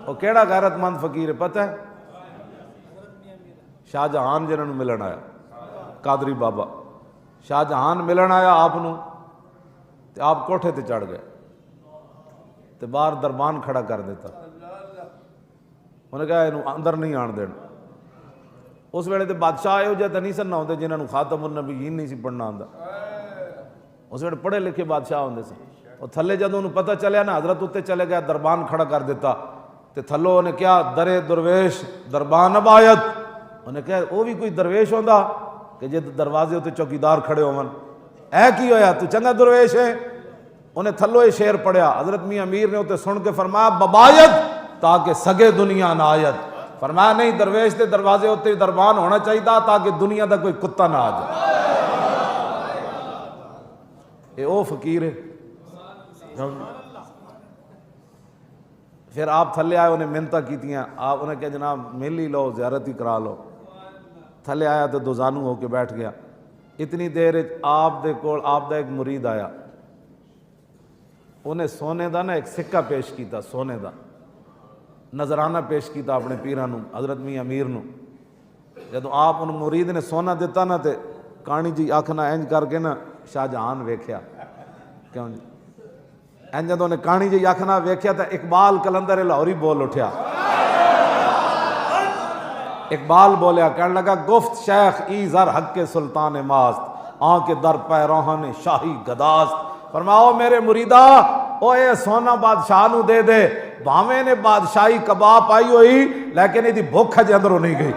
وہ کیڑا غیرت مند فقیر ہے پتہ ہے؟ شاہ جہان جنہوں نے ملن آیا، قادری بابا شاہ جہان ملن آیا آپ نو، تے آپ کوٹھے تے چڑھ گئے تے باہر دربان کھڑا کر دیتا، انہیں کہا انہوں اندر نہیں آن دینا۔ اس ویلے تے بادشاہ آئے ہو جاتا نہیں سن نہ ہوندے جنہوں نے خاتم النبیین نہیں سی پڑھنا آندا، اس ویلے پڑھے لکھے بادشاہ ہوندے سن۔ اور تھلے جدوں انہوں پتہ چلیا نا حضرت اتے چلے گیا، دربان کھڑا کر دیتا، تے تھلو انہیں کیا درے درویش دربان اب آیت، انہیں کہا وہ بھی کوئی درویش ہوندا کہ جے دروازے ہوتے چوکیدار کھڑے ہون، اے کی ہویا تو چنگا درویش ہے؟ انہیں تھلو یہ شعر پڑھیا، حضرت میاں امیر نے اسے سن کے فرمایا ببایت تاکہ سگے دنیا نہ آیت، فرمایا نہیں درویش دے دروازے ہوتے دربان ہونا چاہیے تاکہ دنیا دا کوئی کتا نہ آ جائے۔ یہ او فقیر ہے۔ پھر آپ تھلے آئے، انہیں منتیں کیتیاں، آپ انہیں کہا جناب مل ہی لو، زیارت ہی کرا لو۔ تھلے آیا تو دوزانو ہو کے بیٹھ گیا۔ اتنی دیر آپ دے کول آپ دا ایک مرید آیا، انہیں سونے دا نا ایک سکہ پیش کیتا، سونے دا نظرانہ پیش کیتا اپنے پیرانو حضرت میاں امیر نو۔ جدو آپ ان مرید نے سونا دیتا نا تے کانی جی آکھنا اینج کر کے نا شاہ جہان ویکھیا، کیوں جی اینج جدو نے کانی جی آکھنا ویکھیا تا اقبال کلندر لاہوری بول اٹھیا۔ اقبال بولیا، کہنے لگا گفت شیخ ای زر حق کے سلطان ماست، آن کے در پیراہن شاہی گداست۔ فرماؤ میرے مریدہ او اے سونا بادشاہ نو دے دے، بھاویں نے بادشاہی کباب پائی ہوئی لیکن یہ دی بھوک ہجے اندروں نہیں گئی۔